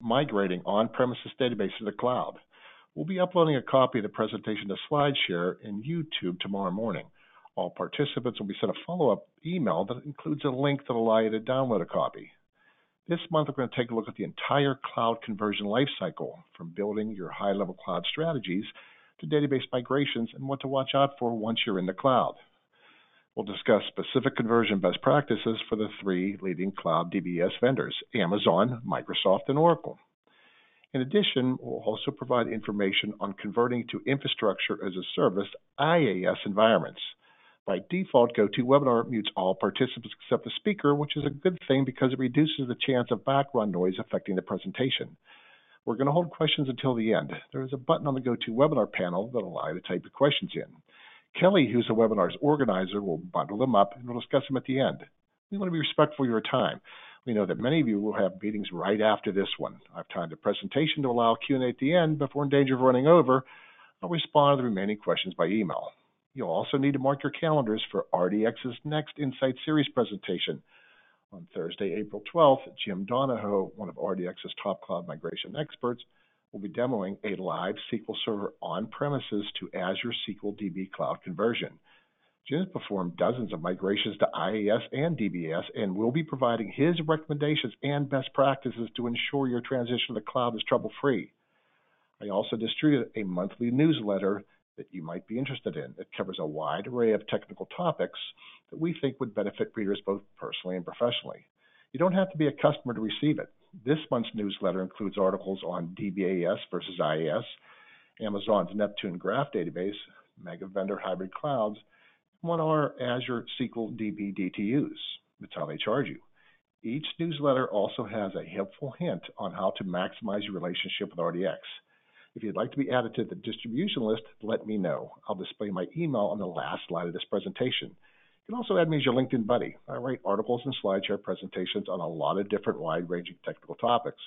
Migrating On-Premises Database to the Cloud. We'll be uploading a copy of the presentation to SlideShare in YouTube tomorrow morning. All participants will be sent a follow-up email that includes a link that will allow you to download a copy. This month, we're going to take a look at the entire cloud conversion lifecycle, from building your high-level cloud strategies to database migrations and what to watch out for once you're in the cloud. We'll discuss specific conversion best practices for the three leading cloud DBS vendors, Amazon, Microsoft, and Oracle. In addition, we'll also provide information on converting to infrastructure as a service, IaaS environments. By default, GoToWebinar mutes all participants except the speaker, which is a good thing because it reduces the chance of background noise affecting the presentation. We're going to hold questions until the end. There is a button on the GoToWebinar panel that will allow you to type your questions in. Kelly, who's the webinar's organizer, will bundle them up and we'll discuss them at the end. We want to be respectful of your time. We know that many of you will have meetings right after this one. I've timed the presentation to allow Q&A at the end, but if we're in danger of running over, I'll respond to the remaining questions by email. You'll also need to mark your calendars for RDX's next Insight Series presentation. On Thursday, April 12th, Jim Donahoe, one of RDX's top cloud migration experts, will be demoing a live SQL Server on-premises to Azure SQL DB cloud conversion. Jim has performed dozens of migrations to IaaS and DBaaS and will be providing his recommendations and best practices to ensure your transition to the cloud is trouble-free. I also distribute a monthly newsletter that you might be interested in. It covers a wide array of technical topics that we think would benefit readers both personally and professionally. You don't have to be a customer to receive it. This month's newsletter includes articles on DBAS versus IaaS, Amazon's Neptune Graph Database, mega vendor hybrid clouds, and what are Azure SQL DB DTUs. That's how they charge you. Each newsletter also has a helpful hint on how to maximize your relationship with RDX. If you'd like to be added to the distribution list, let me know. I'll display my email on the last slide of this presentation. You can also add me as your LinkedIn buddy. I write articles and SlideShare presentations on a lot of different wide-ranging technical topics.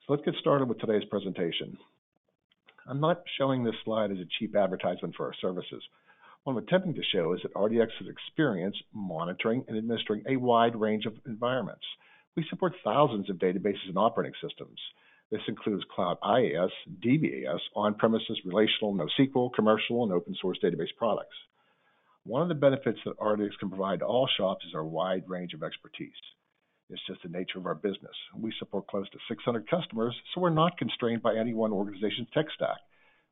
So let's get started with today's presentation. I'm not showing this slide as a cheap advertisement for our services. What I'm attempting to show is that RDX has experience monitoring and administering a wide range of environments. We support thousands of databases and operating systems. This includes cloud IaaS, DBaaS, on-premises, relational, NoSQL, commercial, and open source database products. One of the benefits that RDX can provide to all shops is our wide range of expertise. It's just the nature of our business. We support close to 600 customers, so we're not constrained by any one organization's tech stack.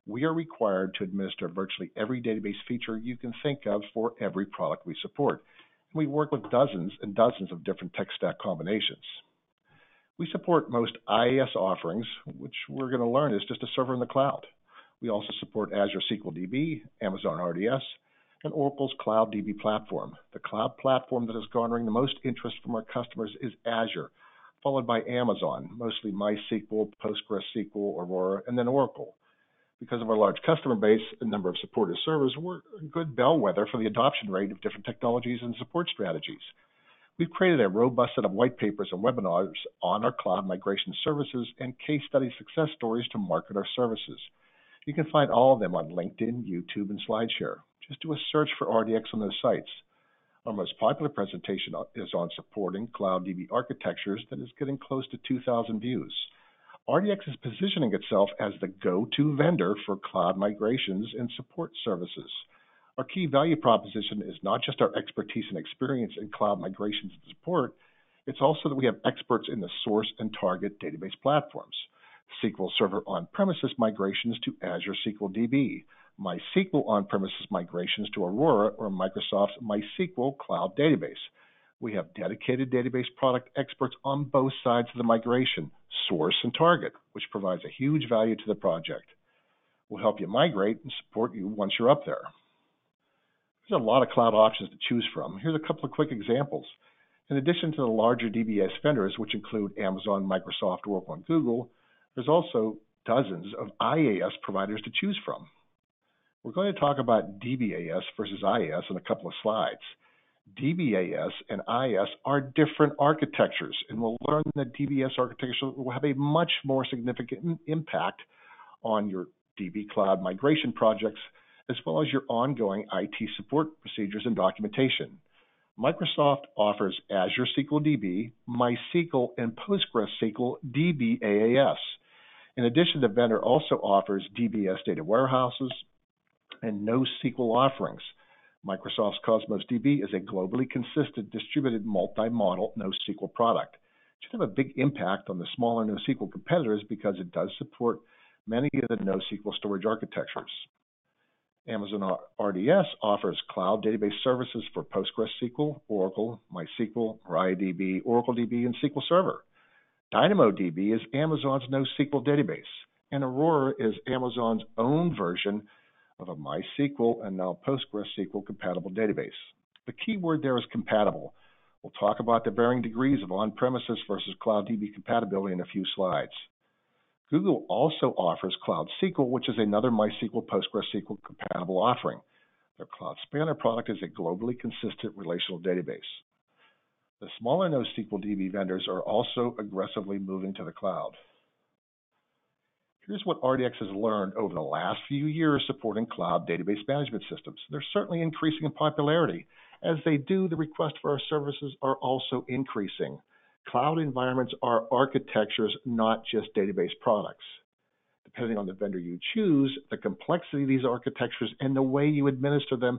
We are required to administer virtually every database feature you can think of for every product we support. And we work with dozens and dozens of different tech stack combinations. We support most IaaS offerings, which we're going to learn is just a server in the cloud. We also support Azure SQL DB, Amazon RDS, and Oracle's Cloud DB platform. The cloud platform that is garnering the most interest from our customers is Azure, followed by Amazon, mostly MySQL, PostgreSQL, Aurora, and then Oracle. Because of our large customer base and number of supported servers, we're a good bellwether for the adoption rate of different technologies and support strategies. We've created a robust set of white papers and webinars on our cloud migration services and case study success stories to market our services. You can find all of them on LinkedIn, YouTube, and SlideShare. Just do a search for RDX on those sites. Our most popular presentation is on supporting cloud DB architectures that is getting close to 2,000 views. RDX is positioning itself as the go-to vendor for cloud migrations and support services. Our key value proposition is not just our expertise and experience in cloud migrations and support, it's also that we have experts in the source and target database platforms. SQL Server on-premises migrations to Azure SQL DB, MySQL on-premises migrations to Aurora or Microsoft's MySQL Cloud Database. We have dedicated database product experts on both sides of the migration, source and target, which provides a huge value to the project. We'll help you migrate and support you once you're up there. There's a lot of cloud options to choose from. Here's a couple of quick examples. In addition to the larger DBS vendors, which include Amazon, Microsoft, Oracle, and Google, there's also dozens of IaaS providers to choose from. We're going to talk about DBAS versus IaaS in a couple of slides. DBAS and IaaS are different architectures, and we'll learn that DBS architecture will have a much more significant impact on your DB cloud migration projects, as well as your ongoing IT support procedures and documentation. Microsoft offers Azure SQL DB, MySQL, and PostgreSQL DBaaS. In addition, the vendor also offers DBS data warehouses and NoSQL offerings. Microsoft's Cosmos DB is a globally consistent, distributed, multi-model NoSQL product. It should have a big impact on the smaller NoSQL competitors because it does support many of the NoSQL storage architectures. Amazon RDS offers cloud database services for PostgreSQL, Oracle, MySQL, MariaDB, Oracle DB, and SQL Server. DynamoDB is Amazon's NoSQL database, and Aurora is Amazon's own version of a MySQL and now PostgreSQL compatible database. The key word there is compatible. We'll talk about the varying degrees of on-premises versus cloud DB compatibility in a few slides. Google also offers Cloud SQL, which is another MySQL PostgreSQL compatible offering. Their Cloud Spanner product is a globally consistent relational database. The smaller NoSQL DB vendors are also aggressively moving to the cloud. Here's what RDX has learned over the last few years supporting cloud database management systems. They're certainly increasing in popularity. As they do, the request for our services are also increasing. Cloud environments are architectures, not just database products. Depending on the vendor you choose, the complexity of these architectures and the way you administer them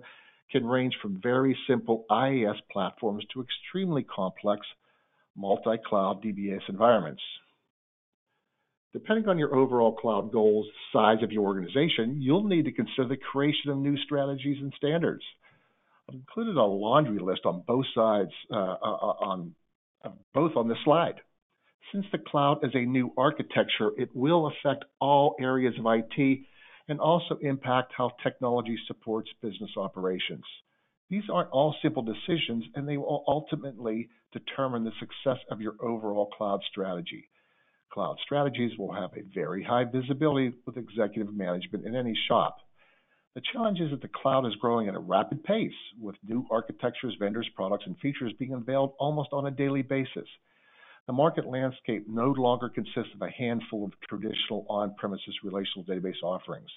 can range from very simple IaaS platforms to extremely complex multi-cloud DBS environments. Depending on your overall cloud goals, size of your organization, you'll need to consider the creation of new strategies and standards. I've included a laundry list on both sides, both on this slide. Since the cloud is a new architecture, it will affect all areas of IT and also impact how technology supports business operations. These aren't all simple decisions, and they will ultimately determine the success of your overall cloud strategy. Cloud strategies will have a very high visibility with executive management in any shop. The challenge is that the cloud is growing at a rapid pace, with new architectures, vendors, products, and features being unveiled almost on a daily basis. The market landscape no longer consists of a handful of traditional on-premises relational database offerings.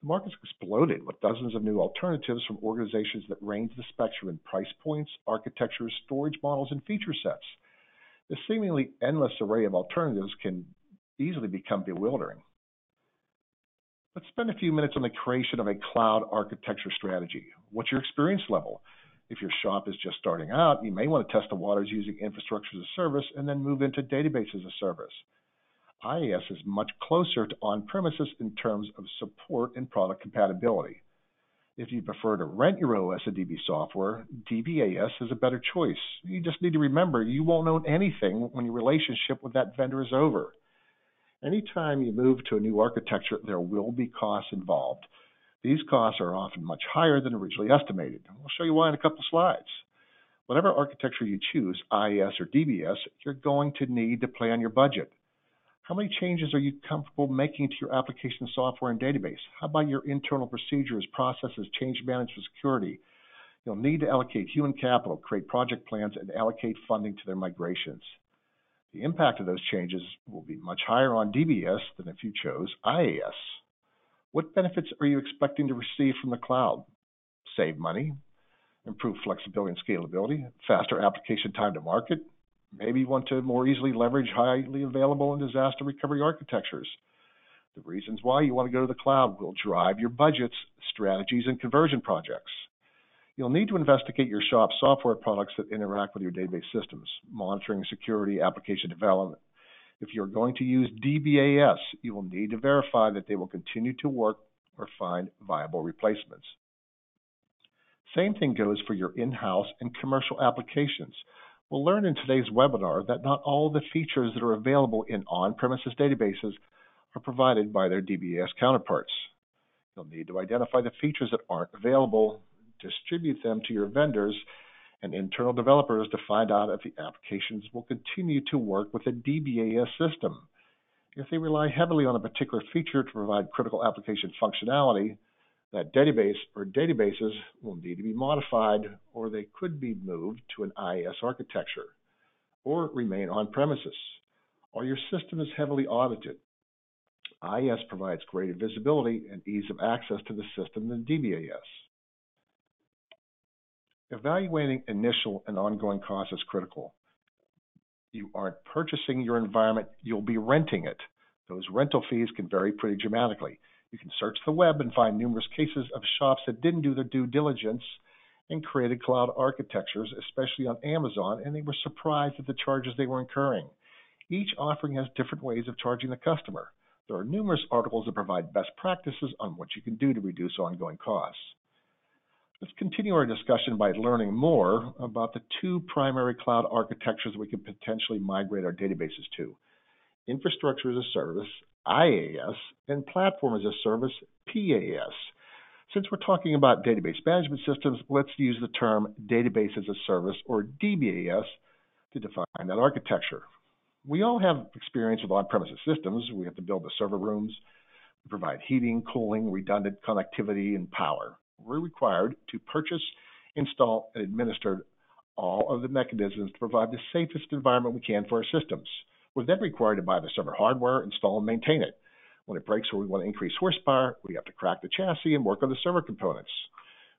The market's exploded with dozens of new alternatives from organizations that range the spectrum in price points, architectures, storage models, and feature sets. The seemingly endless array of alternatives can easily become bewildering. Let's spend a few minutes on the creation of a cloud architecture strategy. What's your experience level? If your shop is just starting out, you may want to test the waters using infrastructure as a service and then move into database as a service. IaaS is much closer to on-premises in terms of support and product compatibility. If you prefer to rent your OS and DB software, DBaaS is a better choice. You just need to remember you won't own anything when your relationship with that vendor is over. Anytime you move to a new architecture, there will be costs involved. These costs are often much higher than originally estimated. We'll show you why in a couple slides. Whatever architecture you choose, IaaS or DBS, you're going to need to plan your budget. How many changes are you comfortable making to your application software and database? How about your internal procedures, processes, change management, security? You'll need to allocate human capital, create project plans, and allocate funding to their migrations. The impact of those changes will be much higher on DBS than if you chose IaaS. What benefits are you expecting to receive from the cloud? Save money, improve flexibility and scalability, faster application time to market. Maybe you want to more easily leverage highly available and disaster recovery architectures. The reasons why you want to go to the cloud will drive your budgets, strategies, and conversion projects. You'll need to investigate your shop's software products that interact with your database systems, monitoring security, application development. If you're going to use DBaaS, you will need to verify that they will continue to work or find viable replacements. Same thing goes for your in-house and commercial applications. We'll learn in today's webinar that not all the features that are available in on-premises databases are provided by their DBaaS counterparts. You'll need to identify the features that aren't available, distribute them to your vendors and internal developers to find out if the applications will continue to work with a DBaaS system. If they rely heavily on a particular feature to provide critical application functionality, that database or databases will need to be modified, or they could be moved to an IaaS architecture or remain on-premises, or your system is heavily audited. IaaS provides greater visibility and ease of access to the system than DBaaS. Evaluating initial and ongoing costs is critical. You aren't purchasing your environment, you'll be renting it. Those rental fees can vary pretty dramatically. You can search the web and find numerous cases of shops that didn't do their due diligence and created cloud architectures, especially on Amazon, and they were surprised at the charges they were incurring. Each offering has different ways of charging the customer. There are numerous articles that provide best practices on what you can do to reduce ongoing costs. Let's continue our discussion by learning more about the two primary cloud architectures we could potentially migrate our databases to: Infrastructure as a Service, IaaS, and Platform as a Service, PaaS. Since we're talking about database management systems, let's use the term Database as a Service, or DBaaS, to define that architecture. We all have experience with on-premises systems. We have to build the server rooms. We provide heating, cooling, redundant connectivity, and power. We're required to purchase, install, and administer all of the mechanisms to provide the safest environment we can for our systems. We're then required to buy the server hardware, install, and maintain it. When it breaks or we want to increase horsepower, we have to crack the chassis and work on the server components.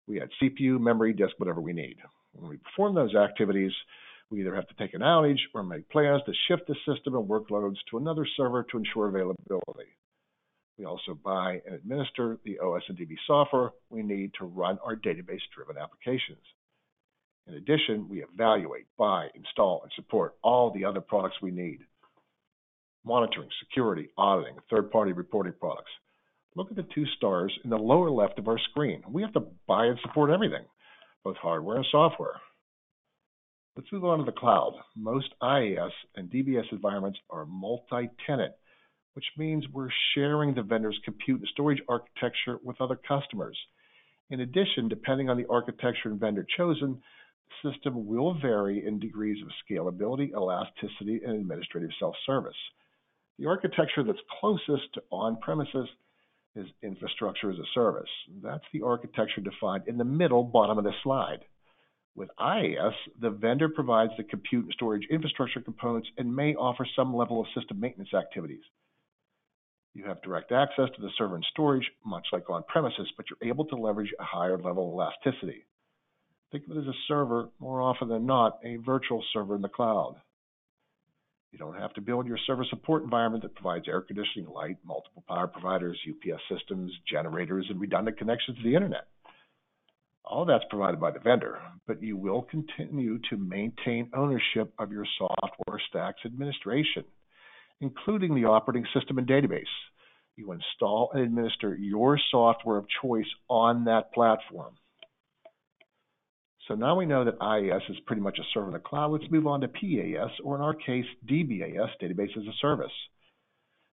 We add CPU, memory, disk, whatever we need. When we perform those activities, we either have to take an outage or make plans to shift the system and workloads to another server to ensure availability. We also buy and administer the OS and DB software we need to run our database-driven applications. In addition, we evaluate, buy, install, and support all the other products we need: monitoring, security, auditing, third-party reporting products. Look at the two stars in the lower left of our screen. We have to buy and support everything, both hardware and software. Let's move on to the cloud. Most IaaS and DBaaS environments are multi-tenant, which means we're sharing the vendor's compute and storage architecture with other customers. In addition, depending on the architecture and vendor chosen, the system will vary in degrees of scalability, elasticity, and administrative self-service. The architecture that's closest to on-premises is Infrastructure as a Service. That's the architecture defined in the middle bottom of the slide. With IaaS, the vendor provides the compute and storage infrastructure components and may offer some level of system maintenance activities. You have direct access to the server and storage, much like on-premises, but you're able to leverage a higher level of elasticity. Think of it as a server, more often than not, a virtual server in the cloud. You don't have to build your server support environment that provides air conditioning, light, multiple power providers, UPS systems, generators, and redundant connections to the internet. All that's provided by the vendor, but you will continue to maintain ownership of your software stack's administration, including the operating system and database. You install and administer your software of choice on that platform. So now we know that IaaS is pretty much a server in the cloud. Let's move on to PaaS, or in our case, DBaaS, Database as a Service.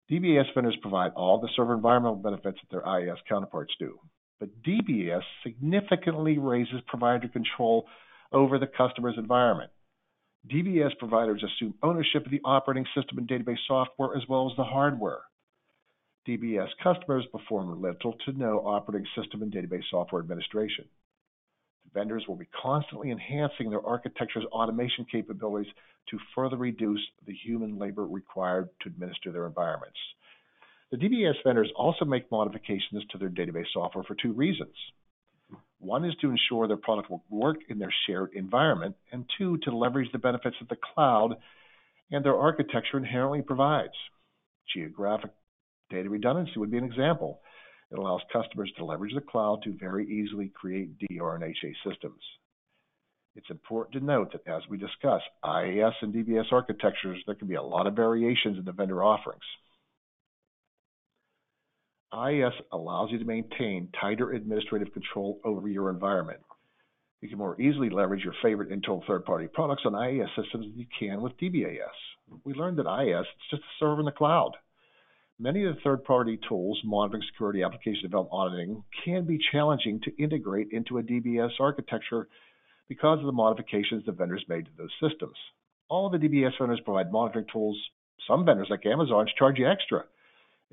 DBaaS vendors provide all the server environmental benefits that their IaaS counterparts do. But DBaaS significantly raises provider control over the customer's environment. DBaaS providers assume ownership of the operating system and database software as well as the hardware. DBaaS customers perform little to no operating system and database software administration. The vendors will be constantly enhancing their architecture's automation capabilities to further reduce the human labor required to administer their environments. The DBaaS vendors also make modifications to their database software for two reasons. One is to ensure their product will work in their shared environment, and two, to leverage the benefits that the cloud and their architecture inherently provides. Geographic data redundancy would be an example. It allows customers to leverage the cloud to very easily create DR and HA systems. It's important to note that as we discuss IaaS and DBaaS architectures, there can be a lot of variations in the vendor offerings. IaaS allows you to maintain tighter administrative control over your environment. You can more easily leverage your favorite internal third-party products on IaaS systems than you can with DBaaS. We learned that IaaS is just a server in the cloud. Many of the third-party tools, monitoring, security, application development, auditing, can be challenging to integrate into a DBaaS architecture because of the modifications the vendors made to those systems. All of the DBaaS vendors provide monitoring tools. Some vendors, like Amazon, charge you extra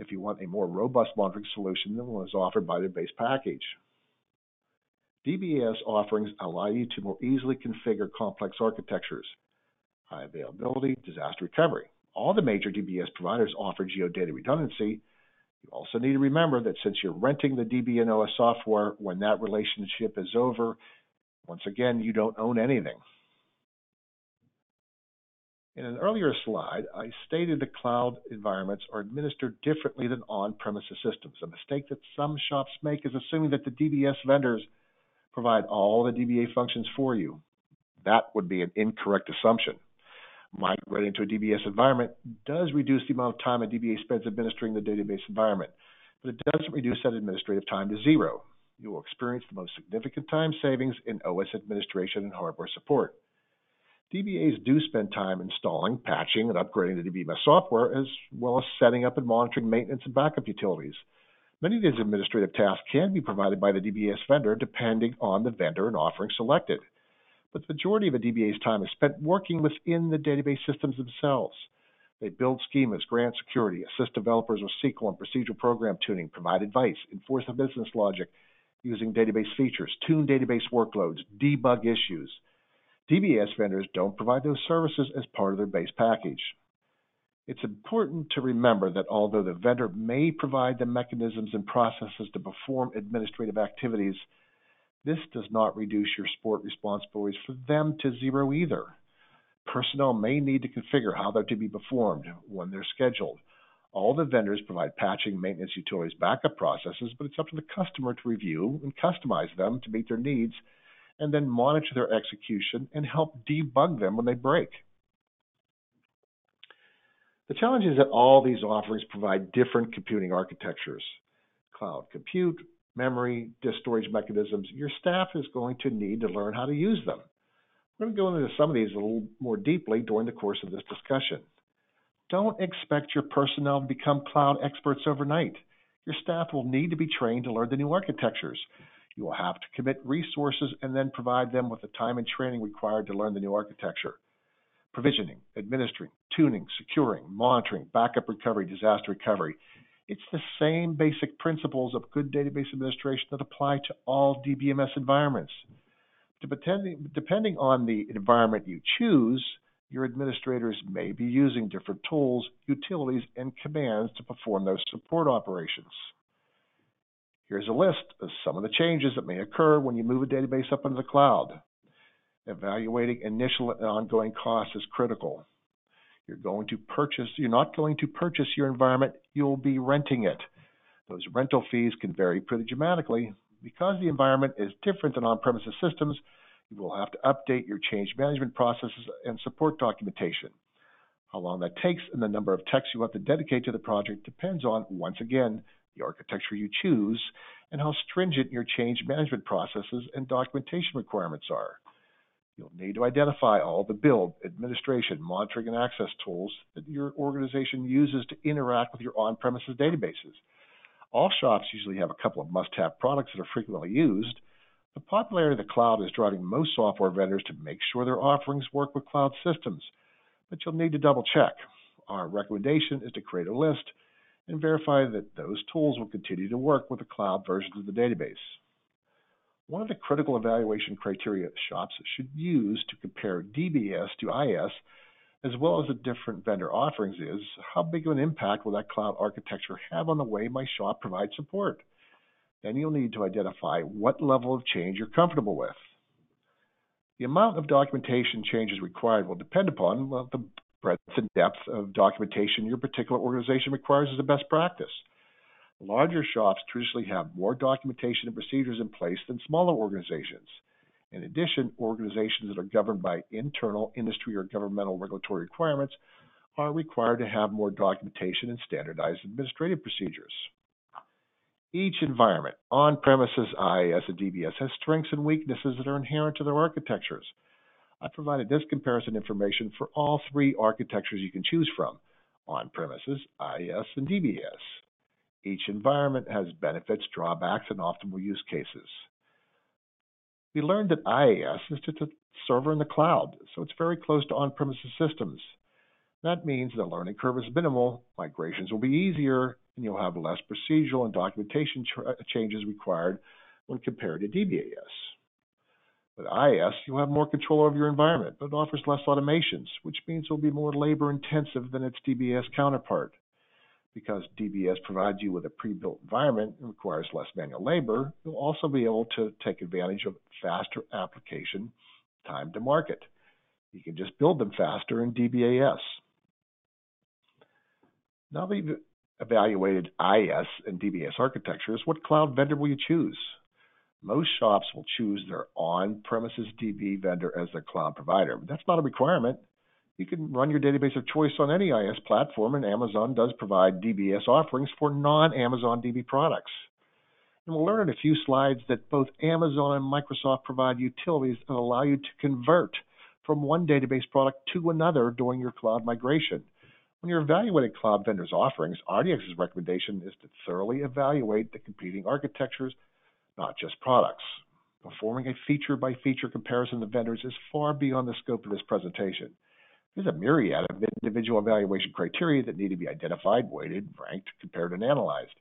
if you want a more robust monitoring solution than was offered by their base package. DBaaS offerings allow you to more easily configure complex architectures, high availability, disaster recovery. All the major DBaaS providers offer geodata redundancy. You also need to remember that since you're renting the DB and OS software, when that relationship is over, Once again, you don't own anything. In an earlier slide, I stated that cloud environments are administered differently than on-premises systems. A mistake that some shops make is assuming that the DBS vendors provide all the DBA functions for you. That would be an incorrect assumption. Migrating to a DBS environment does reduce the amount of time a DBA spends administering the database environment, but it doesn't reduce that administrative time to zero. You will experience the most significant time savings in OS administration and hardware support. DBAs do spend time installing, patching, and upgrading the DBMS software, as well as setting up and monitoring maintenance and backup utilities. Many of these administrative tasks can be provided by the DBS vendor depending on the vendor and offering selected. But the majority of a DBA's time is spent working within the database systems themselves. They build schemas, grant security, assist developers with SQL and procedural program tuning, provide advice, enforce the business logic using database features, tune database workloads, debug issues. DBS vendors don't provide those services as part of their base package. It's important to remember that although the vendor may provide the mechanisms and processes to perform administrative activities, this does not reduce your support responsibilities for them to zero either. Personnel may need to configure how they're to be performed when they're scheduled. All the vendors provide patching, maintenance, utilities, backup processes, but it's up to the customer to review and customize them to meet their needs, and then monitor their execution and help debug them when they break. The challenge is that all these offerings provide different computing architectures. Cloud compute, memory, disk storage mechanisms. Your staff is going to need to learn how to use them. We're going to go into some of these a little more deeply during the course of this discussion. Don't expect your personnel to become cloud experts overnight. Your staff will need to be trained to learn the new architectures. You will have to commit resources and then provide them with the time and training required to learn the new architecture. Provisioning, administering, tuning, securing, monitoring, backup recovery, disaster recovery. It's the same basic principles of good database administration that apply to all DBMS environments. Depending on the environment you choose, your administrators may be using different tools, utilities, and commands to perform those support operations. Here's a list of some of the changes that may occur when you move a database up into the cloud. Evaluating initial and ongoing costs is critical. You're not going to purchase your environment, you'll be renting it. Those rental fees can vary pretty dramatically. Because the environment is different than on-premises systems, you will have to update your change management processes and support documentation. How long that takes and the number of techs you have to dedicate to the project depends on, once again, the architecture you choose and how stringent your change management processes and documentation requirements are. You'll need to identify all the build, administration, monitoring, and access tools that your organization uses to interact with your on-premises databases. All shops usually have a couple of must-have products that are frequently used. The popularity of the cloud is driving most software vendors to make sure their offerings work with cloud systems, but you'll need to double-check. Our recommendation is to create a list and verify that those tools will continue to work with the cloud versions of the database. One of the critical evaluation criteria shops should use to compare DBS to IaaS, as well as the different vendor offerings, is how big of an impact will that cloud architecture have on the way my shop provides support. Then you'll need to identify what level of change you're comfortable with. The amount of documentation changes required will depend upon the breadth and depth of documentation your particular organization requires as a best practice. Larger shops traditionally have more documentation and procedures in place than smaller organizations. In addition, organizations that are governed by internal industry or governmental regulatory requirements are required to have more documentation and standardized administrative procedures. Each environment, on-premises, IaaS, and DBS, has strengths and weaknesses that are inherent to their architectures. I provided this comparison information for all three architectures you can choose from: on-premises, IaaS, and DBS. Each environment has benefits, drawbacks, and optimal use cases. We learned that IaaS is just a server in the cloud, so it's very close to on-premises systems. That means the learning curve is minimal, migrations will be easier, and you'll have less procedural and documentation changes required when compared to DBAS. With IaaS, you'll have more control over your environment, but it offers less automations, which means it will be more labor-intensive than its DBAS counterpart. Because DBS provides you with a pre-built environment and requires less manual labor, you'll also be able to take advantage of faster application time to market. You can just build them faster in DBAS. Now that you've evaluated IaaS and DBaaS architectures, what cloud vendor will you choose? Most shops will choose their on-premises DB vendor as their cloud provider, but that's not a requirement. You can run your database of choice on any IaaS platform, and Amazon does provide DBS offerings for non-Amazon DB products. And we'll learn in a few slides that both Amazon and Microsoft provide utilities that allow you to convert from one database product to another during your cloud migration. When you're evaluating cloud vendors' offerings, RDX's recommendation is to thoroughly evaluate the competing architectures, not just products. Performing a feature-by-feature comparison of vendors is far beyond the scope of this presentation. There's a myriad of individual evaluation criteria that need to be identified, weighted, ranked, compared, and analyzed.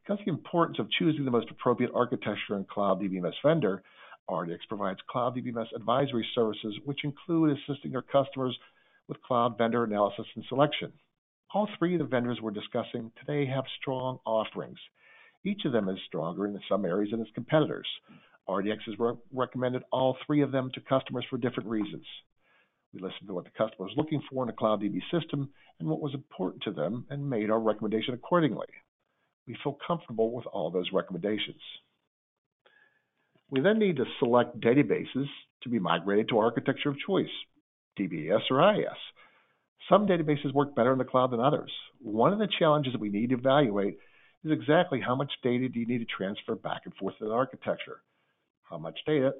Because of the importance of choosing the most appropriate architecture and cloud DBMS vendor, RDX provides cloud DBMS advisory services, which include assisting our customers with cloud vendor analysis and selection. All three of the vendors we're discussing today have strong offerings. Each of them is stronger in some areas than its competitors. RDX has recommended all three of them to customers for different reasons. We listened to what the customer was looking for in a cloud DB system and what was important to them and made our recommendation accordingly. We feel comfortable with all those recommendations. We then need to select databases to be migrated to our architecture of choice, DBAS or IaaS. Some databases work better in the cloud than others. One of the challenges that we need to evaluate is exactly how much data do you need to transfer back and forth to the architecture, how much data,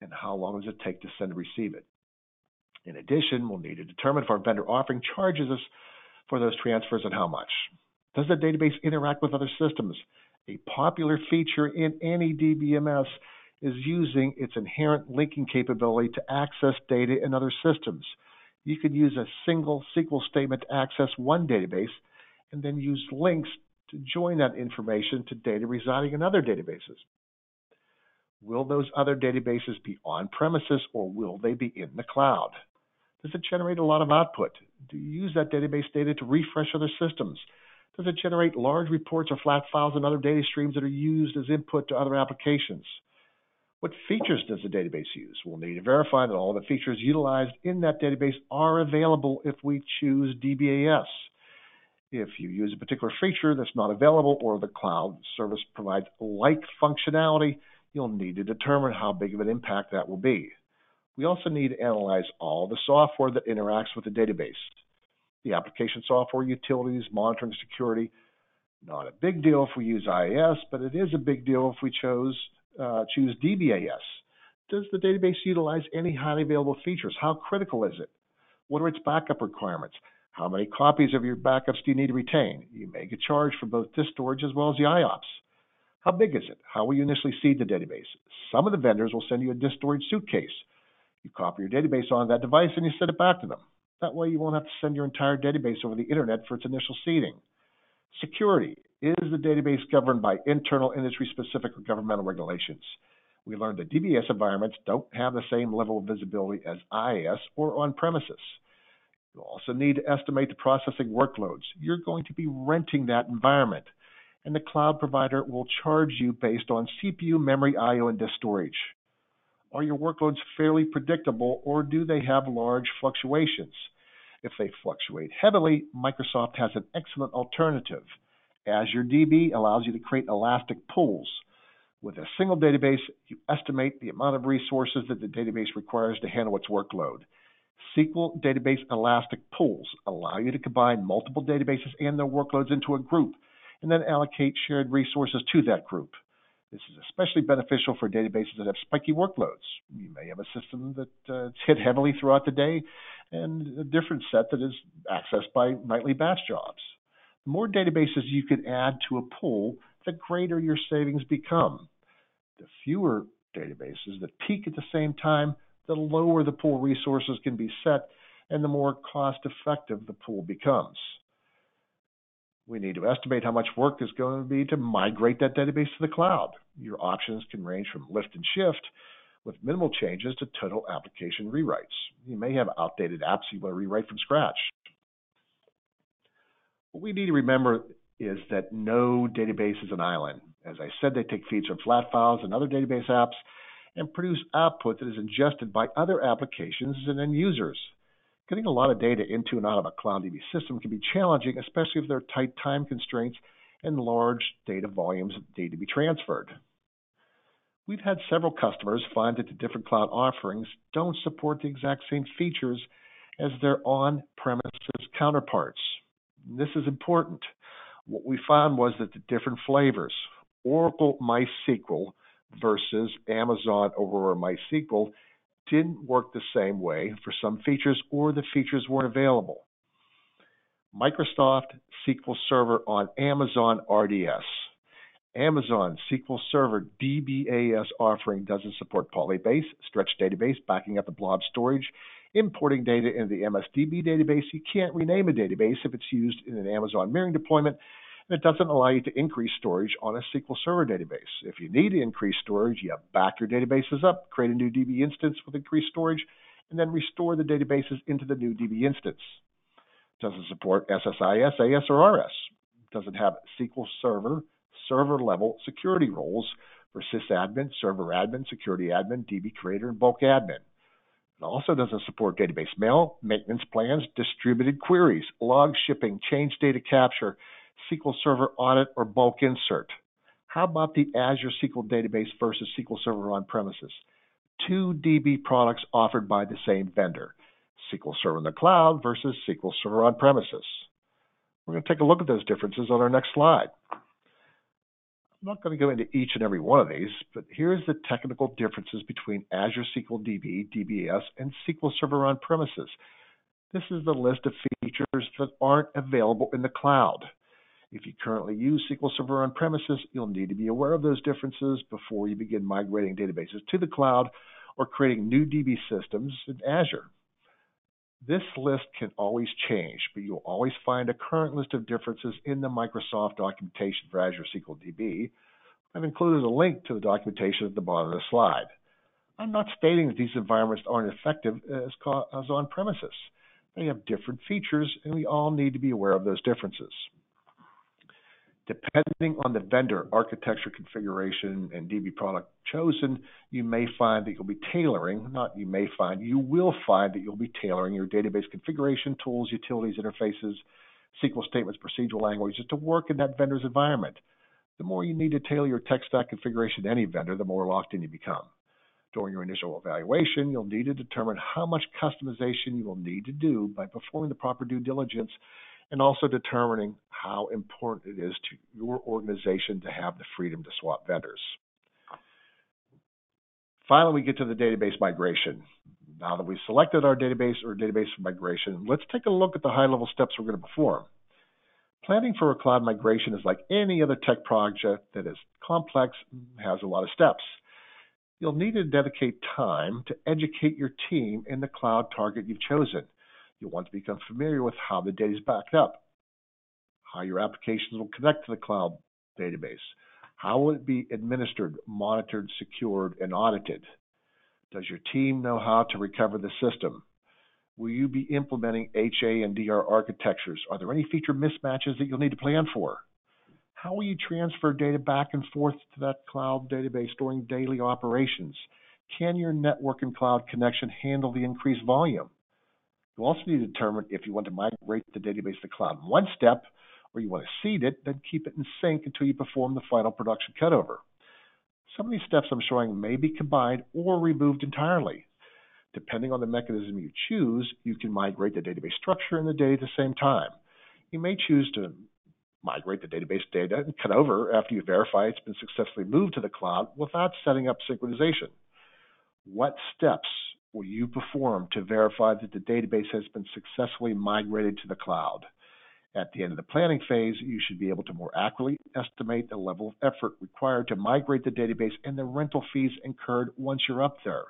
and how long does it take to send and receive it. In addition, we'll need to determine if our vendor offering charges us for those transfers and how much. Does the database interact with other systems? A popular feature in any DBMS is using its inherent linking capability to access data in other systems. You could use a single SQL statement to access one database and then use links to join that information to data residing in other databases. Will those other databases be on-premises or will they be in the cloud? Does it generate a lot of output? Do you use that database data to refresh other systems? Does it generate large reports or flat files and other data streams that are used as input to other applications? What features does the database use? We'll need to verify that all the features utilized in that database are available if we choose DBAS. If you use a particular feature that's not available or the cloud service provides like functionality, you'll need to determine how big of an impact that will be. We also need to analyze all the software that interacts with the database. The application software, utilities, monitoring, security. Not a big deal if we use IaaS, but it is a big deal if we choose DBAS. Does the database utilize any highly available features? How critical is it? What are its backup requirements? How many copies of your backups do you need to retain? You may get charged for both disk storage as well as the IOPS. How big is it? How will you initially seed the database? Some of the vendors will send you a disk storage suitcase. You copy your database on that device and you send it back to them. That way you won't have to send your entire database over the internet for its initial seeding. Security. Is the database governed by internal industry-specific or governmental regulations? We learned that DBS environments don't have the same level of visibility as IaaS or on-premises. You'll also need to estimate the processing workloads. You're going to be renting that environment, and the cloud provider will charge you based on CPU, memory, I/O, and disk storage. Are your workloads fairly predictable, or do they have large fluctuations? If they fluctuate heavily, Microsoft has an excellent alternative. Azure DB allows you to create elastic pools. With a single database, you estimate the amount of resources that the database requires to handle its workload. SQL database elastic pools allow you to combine multiple databases and their workloads into a group, and then allocate shared resources to that group. This is especially beneficial for databases that have spiky workloads. You may have a system that is hit heavily throughout the day and a different set that is accessed by nightly batch jobs. The more databases you can add to a pool, the greater your savings become. The fewer databases that peak at the same time, the lower the pool resources can be set and the more cost-effective the pool becomes. We need to estimate how much work is going to be to migrate that database to the cloud. Your options can range from lift and shift with minimal changes to total application rewrites. You may have outdated apps you want to rewrite from scratch. What we need to remember is that no database is an island. As I said, they take feeds from flat files and other database apps and produce output that is ingested by other applications and end users. Getting a lot of data into and out of a Cloud DB system can be challenging, especially if there are tight time constraints and large data volumes that need to be transferred. We've had several customers find that the different cloud offerings don't support the exact same features as their on-premises counterparts. This is important. What we found was that the different flavors, Oracle MySQL versus Amazon Aurora MySQL, didn't work the same way for some features, or the features weren't available. Microsoft SQL Server on Amazon RDS. Amazon SQL Server DBAS offering doesn't support Polybase, stretch database, backing up the blob storage, importing data into the MSDB database. You can't rename a database if it's used in an Amazon mirroring deployment, and it doesn't allow you to increase storage on a SQL Server database. If you need to increase storage, you back your databases up, create a new DB instance with increased storage, and then restore the databases into the new DB instance. Doesn't support SSIS, AS, or RS. Doesn't have SQL Server server-level security roles for sysadmin, server admin, security admin, DB creator, and bulk admin. It also doesn't support database mail, maintenance plans, distributed queries, log shipping, change data capture, SQL Server audit, or bulk insert. How about the Azure SQL database versus SQL Server on-premises? Two DB products offered by the same vendor, SQL Server in the cloud versus SQL Server on-premises. We're going to take a look at those differences on our next slide. I'm not going to go into each and every one of these, but here's the technical differences between Azure SQL DB, DBS, and SQL Server on-premises. This is the list of features that aren't available in the cloud. If you currently use SQL Server on-premises, you'll need to be aware of those differences before you begin migrating databases to the cloud or creating new DB systems in Azure. This list can always change, but you'll always find a current list of differences in the Microsoft documentation for Azure SQL DB. I've included a link to the documentation at the bottom of the slide. I'm not stating that these environments aren't effective as on-premises. They have different features, and we all need to be aware of those differences. Depending on the vendor, architecture, configuration, and DB product chosen, you may find that you'll be tailoring, not you may find, you will find that you'll be tailoring your database configuration tools, utilities, interfaces, SQL statements, procedural languages to work in that vendor's environment. The more you need to tailor your tech stack configuration to any vendor, the more locked in you become. During your initial evaluation, you'll need to determine how much customization you will need to do by performing the proper due diligence, and also determining how important it is to your organization to have the freedom to swap vendors. Finally, we get to the database migration. Now that we've selected our database or database migration, let's take a look at the high-level steps we're going to perform. Planning for a cloud migration is like any other tech project that is complex and has a lot of steps. You'll need to dedicate time to educate your team in the cloud target you've chosen. You'll want to become familiar with how the data is backed up, how your applications will connect to the cloud database, how will it be administered, monitored, secured, and audited. Does your team know how to recover the system? Will you be implementing HA and DR architectures? Are there any feature mismatches that you'll need to plan for? How will you transfer data back and forth to that cloud database during daily operations? Can your network and cloud connection handle the increased volume? You also need to determine if you want to migrate the database to the cloud in one step, or you want to seed it, then keep it in sync until you perform the final production cutover. Some of these steps I'm showing may be combined or removed entirely. Depending on the mechanism you choose, you can migrate the database structure and the data at the same time. You may choose to migrate the database data and cut over after you verify it's been successfully moved to the cloud without setting up synchronization. What steps will you perform to verify that the database has been successfully migrated to the cloud? At the end of the planning phase, you should be able to more accurately estimate the level of effort required to migrate the database and the rental fees incurred once you're up there.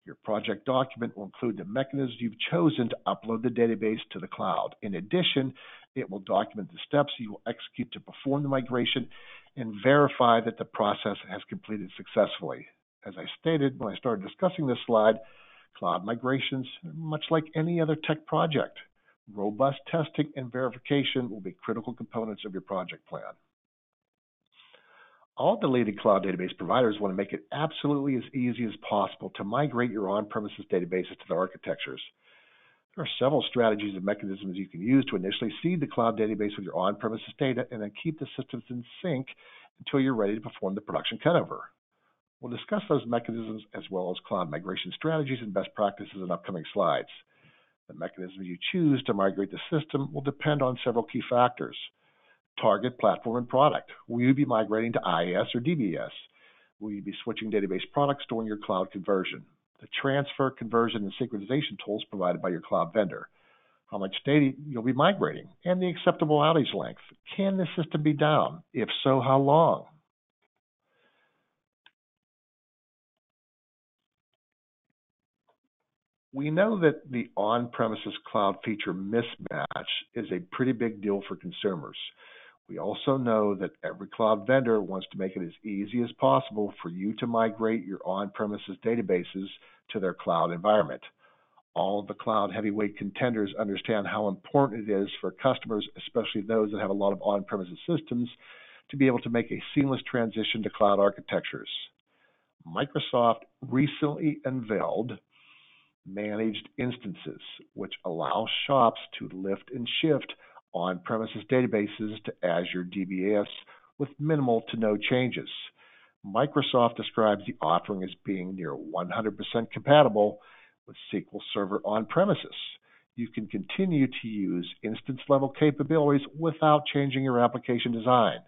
Your project document will include the mechanisms you've chosen to upload the database to the cloud. In addition, it will document the steps you will execute to perform the migration and verify that the process has completed successfully. As I stated when I started discussing this slide, cloud migrations are much like any other tech project. Robust testing and verification will be critical components of your project plan. All the leading cloud database providers want to make it absolutely as easy as possible to migrate your on-premises databases to their architectures. There are several strategies and mechanisms you can use to initially seed the cloud database with your on-premises data and then keep the systems in sync until you're ready to perform the production cutover. We'll discuss those mechanisms as well as cloud migration strategies and best practices in upcoming slides. The mechanism you choose to migrate the system will depend on several key factors. Target, platform, and product. Will you be migrating to IaaS or DBMS? Will you be switching database products during your cloud conversion? The transfer, conversion, and synchronization tools provided by your cloud vendor. How much data you'll be migrating, and the acceptable outage length. Can the system be down? If so, how long? We know that the on-premises cloud feature mismatch is a pretty big deal for consumers. We also know that every cloud vendor wants to make it as easy as possible for you to migrate your on-premises databases to their cloud environment. All of the cloud heavyweight contenders understand how important it is for customers, especially those that have a lot of on-premises systems, to be able to make a seamless transition to cloud architectures. Microsoft recently unveiled managed instances, which allow shops to lift and shift on-premises databases to Azure DBMS with minimal to no changes. Microsoft describes the offering as being near 100% compatible with SQL Server on-premises. You can continue to use instance-level capabilities without changing your application design.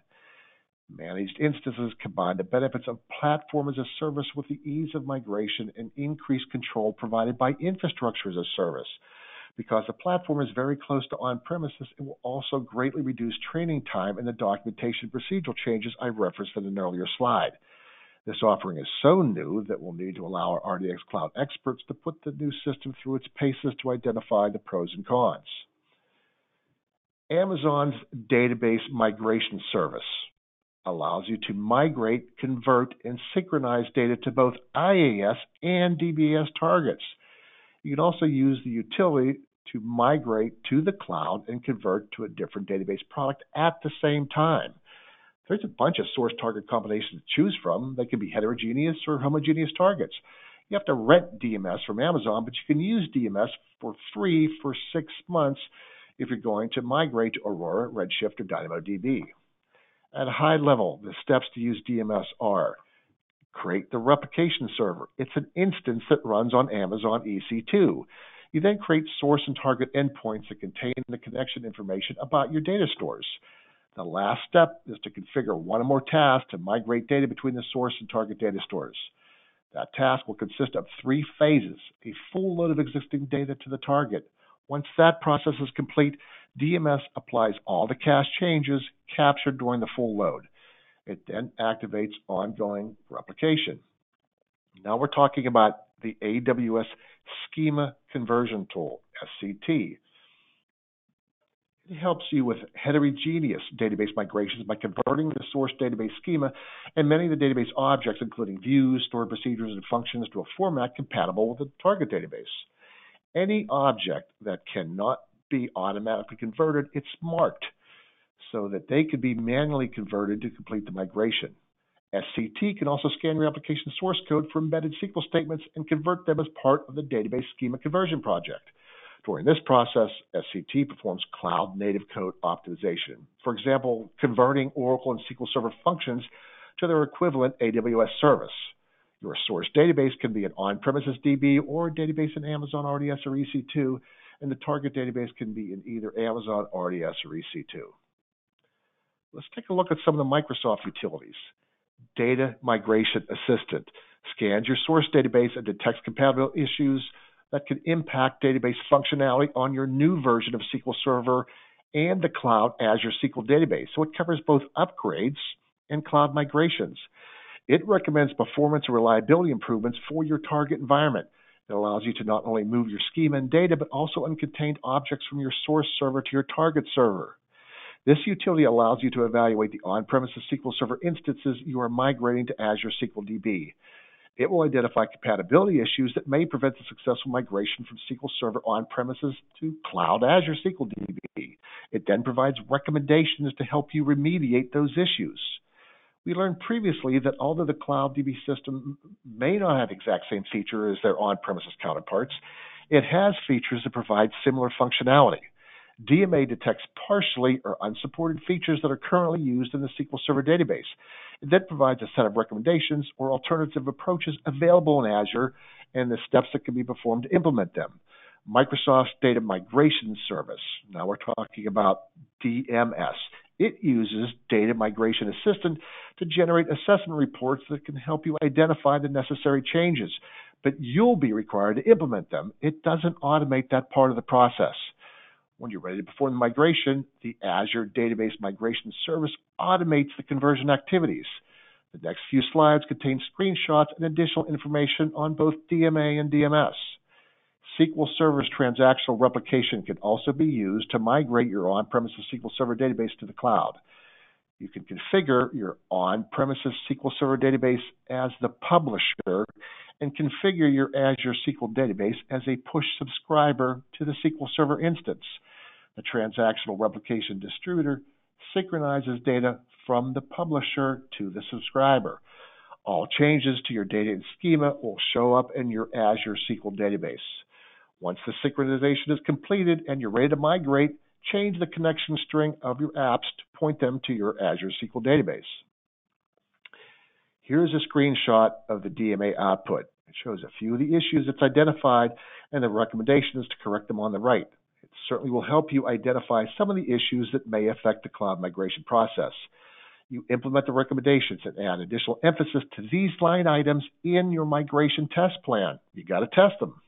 Managed instances combine the benefits of platform as a service with the ease of migration and increased control provided by infrastructure as a service. Because the platform is very close to on-premises, it will also greatly reduce training time and the documentation procedural changes I referenced in an earlier slide. This offering is so new that we'll need to allow our RDX Cloud experts to put the new system through its paces to identify the pros and cons. Amazon's database migration service allows you to migrate, convert, and synchronize data to both IaaS and DBMS targets. You can also use the utility to migrate to the cloud and convert to a different database product at the same time. There's a bunch of source target combinations to choose from. They can be heterogeneous or homogeneous targets. You have to rent DMS from Amazon, but you can use DMS for free for 6 months if you're going to migrate to Aurora, Redshift, or DynamoDB. At a high level, the steps to use DMS are: create the replication server. It's an instance that runs on Amazon EC2. You then create source and target endpoints that contain the connection information about your data stores. The last step is to configure one or more tasks to migrate data between the source and target data stores. That task will consist of 3 phases: a full load of existing data to the target. Once that process is complete, DMS applies all the cache changes captured during the full load. It then activates ongoing replication. Now we're talking about the AWS Schema Conversion Tool, SCT. It helps you with heterogeneous database migrations by converting the source database schema and many of the database objects, including views, stored procedures, and functions, to a format compatible with the target database. Any object that cannot be automatically converted, it's marked so that they could be manually converted to complete the migration. SCT can also scan your application source code for embedded SQL statements and convert them as part of the database schema conversion project. During this process, SCT performs cloud-native code optimization. For example, converting Oracle and SQL Server functions to their equivalent AWS service. Your source database can be an on-premises DB or a database in Amazon RDS or EC2, and the target database can be in either Amazon RDS or EC2. Let's take a look at some of the Microsoft utilities. Data Migration Assistant scans your source database and detects compatibility issues that could impact database functionality on your new version of SQL Server and the cloud Azure SQL database. So it covers both upgrades and cloud migrations. It recommends performance and reliability improvements for your target environment. It allows you to not only move your schema and data, but also uncontained objects from your source server to your target server. This utility allows you to evaluate the on-premises SQL Server instances you are migrating to Azure SQL DB. It will identify compatibility issues that may prevent the successful migration from SQL Server on-premises to Cloud Azure SQL DB. It then provides recommendations to help you remediate those issues. We learned previously that although the Cloud DB system may not have the exact same feature as their on-premises counterparts, it has features that provide similar functionality. DMA detects partially or unsupported features that are currently used in the SQL Server database. It then provides a set of recommendations or alternative approaches available in Azure and the steps that can be performed to implement them. Microsoft's Data Migration Service, now we're talking about DBMS. It uses Data Migration Assistant to generate assessment reports that can help you identify the necessary changes, but you'll be required to implement them. It doesn't automate that part of the process. When you're ready to perform the migration, the Azure Database Migration Service automates the conversion activities. The next few slides contain screenshots and additional information on both DMA and DMS. SQL Server's transactional replication can also be used to migrate your on-premises SQL Server database to the cloud. You can configure your on-premises SQL Server database as the publisher and configure your Azure SQL database as a push subscriber to the SQL Server instance. The transactional replication distributor synchronizes data from the publisher to the subscriber. All changes to your data and schema will show up in your Azure SQL database. Once the synchronization is completed and you're ready to migrate, change the connection string of your apps to point them to your Azure SQL database. Here's a screenshot of the DMA output. It shows a few of the issues it's identified and the recommendations to correct them on the right. It certainly will help you identify some of the issues that may affect the cloud migration process. You implement the recommendations and add additional emphasis to these line items in your migration test plan. You got to test them.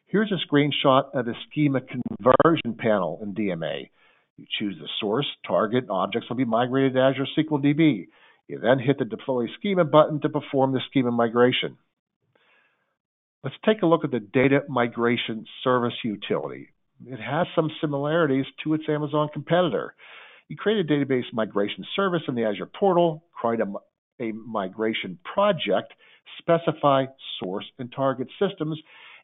Here's a screenshot of the schema conversion panel in DMA. You choose the source, target, and objects will be migrated to Azure SQL DB. You then hit the Deploy Schema button to perform the schema migration. Let's take a look at the Data Migration Service utility. It has some similarities to its Amazon competitor. You create a database migration service in the Azure portal, create a migration project, specify source and target systems,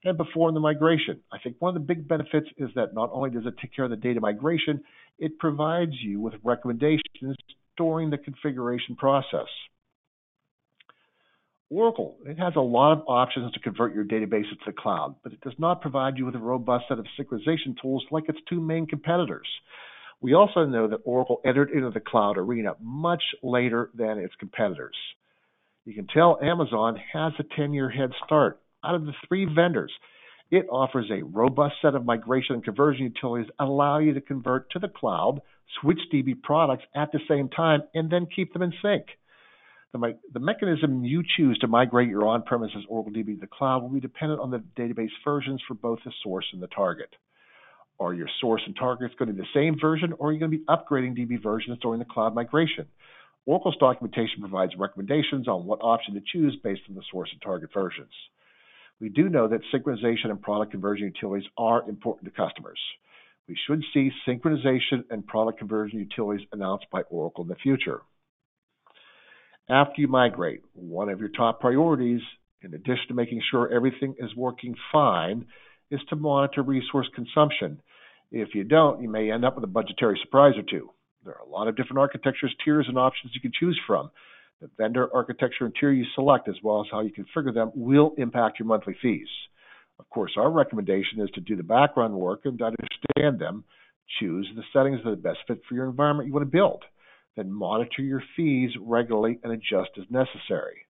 and perform the migration. I think one of the big benefits is that not only does it take care of the data migration, it provides you with recommendations during the configuration process. Oracle, it has a lot of options to convert your database to the cloud, but it does not provide you with a robust set of synchronization tools like its two main competitors. We also know that Oracle entered into the cloud arena much later than its competitors. You can tell Amazon has a 10-year head start. Out of the three vendors, it offers a robust set of migration and conversion utilities that allow you to convert to the cloud, switch DB products at the same time, and then keep them in sync. The mechanism you choose to migrate your on-premises Oracle DB to the cloud will be dependent on the database versions for both the source and the target. Are your source and targets going to be the same version, or are you going to be upgrading DB versions during the cloud migration? Oracle's documentation provides recommendations on what option to choose based on the source and target versions. We do know that synchronization and product conversion utilities are important to customers. We should see synchronization and product conversion utilities announced by Oracle in the future. After you migrate, one of your top priorities, in addition to making sure everything is working fine, is to monitor resource consumption. If you don't, you may end up with a budgetary surprise or two. There are a lot of different architectures, tiers, and options you can choose from. The vendor architecture and tier you select, as well as how you configure them, will impact your monthly fees. Of course, our recommendation is to do the background work and to understand them. Choose the settings that are the best fit for your environment you want to build. Then monitor your fees regularly and adjust as necessary.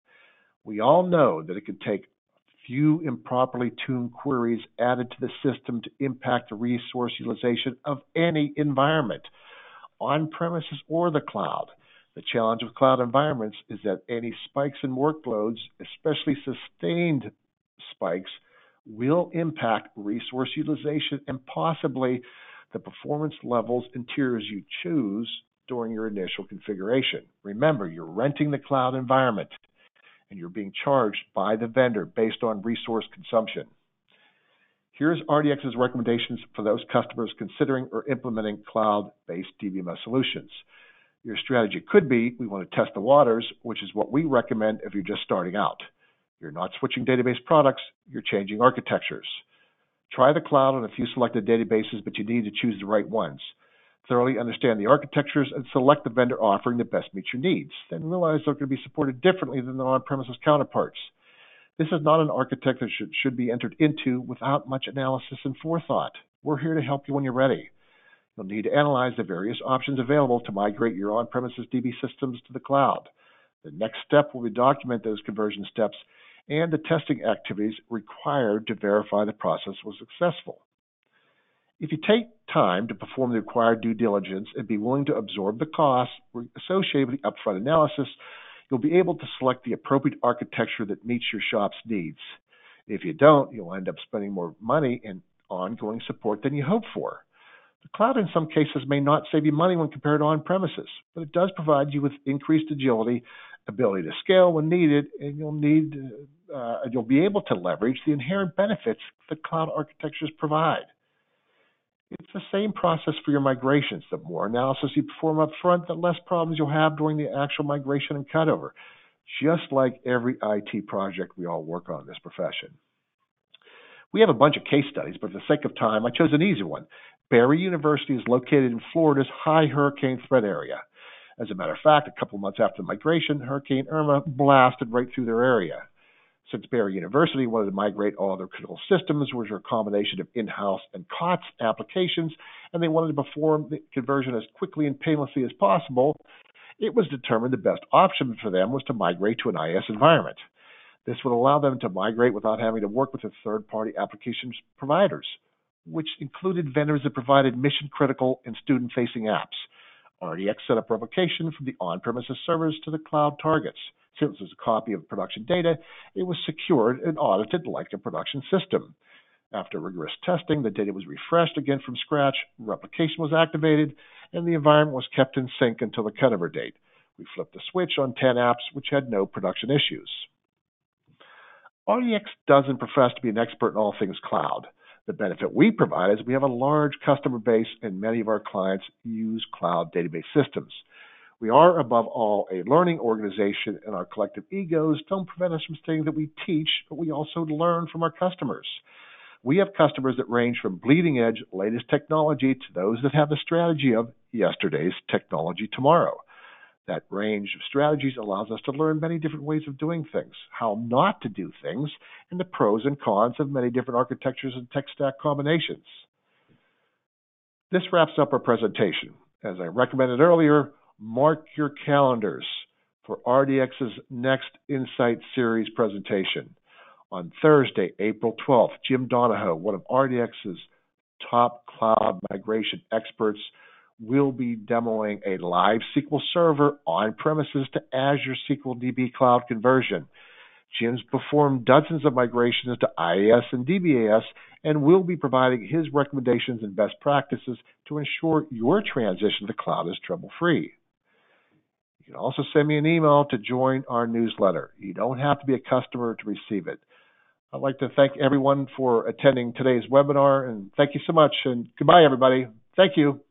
We all know that it can take a few improperly tuned queries added to the system to impact the resource utilization of any environment, on-premises or the cloud. The challenge with cloud environments is that any spikes in workloads, especially sustained spikes, will impact resource utilization and possibly the performance levels and tiers you choose during your initial configuration. Remember, you're renting the cloud environment and you're being charged by the vendor based on resource consumption. Here's RDX's recommendations for those customers considering or implementing cloud-based DBMS solutions. Your strategy could be, we want to test the waters, which is what we recommend if you're just starting out. You're not switching database products, you're changing architectures. Try the cloud on a few selected databases, but you need to choose the right ones. Thoroughly understand the architectures and select the vendor offering that best meets your needs. Then realize they're going to be supported differently than their on-premises counterparts. This is not an architect that should be entered into without much analysis and forethought. We're here to help you when you're ready. You'll need to analyze the various options available to migrate your on-premises DB systems to the cloud. The next step will be to document those conversion steps and the testing activities required to verify the process was successful. If you take time to perform the required due diligence and be willing to absorb the costs associated with the upfront analysis, you'll be able to select the appropriate architecture that meets your shop's needs. If you don't, you'll end up spending more money and ongoing support than you hoped for. The cloud in some cases may not save you money when compared to on-premises, but it does provide you with increased agility, ability to scale when needed, and you'll be able to leverage the inherent benefits that cloud architectures provide. It's the same process for your migrations. The more analysis you perform up front, the less problems you'll have during the actual migration and cutover, just like every IT project we all work on in this profession. We have a bunch of case studies, but for the sake of time, I chose an easy one. Barry University is located in Florida's high hurricane threat area. As a matter of fact, a couple of months after the migration, Hurricane Irma blasted right through their area. Since Barry University wanted to migrate all their critical systems, which are a combination of in-house and COTS applications, and they wanted to perform the conversion as quickly and painlessly as possible, it was determined the best option for them was to migrate to an IaaS environment. This would allow them to migrate without having to work with the third-party applications providers, which included vendors that provided mission-critical and student-facing apps. RDX set up replication from the on-premises servers to the cloud targets. Since it was a copy of production data, it was secured and audited like a production system. After rigorous testing, the data was refreshed again from scratch, replication was activated, and the environment was kept in sync until the cutover date. We flipped the switch on 10 apps which had no production issues. RDX doesn't profess to be an expert in all things cloud. The benefit we provide is we have a large customer base and many of our clients use cloud database systems. We are, above all, a learning organization, and our collective egos don't prevent us from saying that we teach, but we also learn from our customers. We have customers that range from bleeding-edge, latest technology to those that have the strategy of yesterday's technology tomorrow. That range of strategies allows us to learn many different ways of doing things, how not to do things, and the pros and cons of many different architectures and tech stack combinations. This wraps up our presentation. As I recommended earlier, mark your calendars for RDX's next Insight Series presentation. On Thursday, April 12th, Jim Donahoe, one of RDX's top cloud migration experts, will be demoing a live SQL Server on-premises to Azure SQL DB cloud conversion. Jim's performed dozens of migrations to IaaS and DBaaS and will be providing his recommendations and best practices to ensure your transition to the cloud is trouble-free. You can also send me an email to join our newsletter. You don't have to be a customer to receive it. I'd like to thank everyone for attending today's webinar, and thank you so much, and goodbye, everybody. Thank you.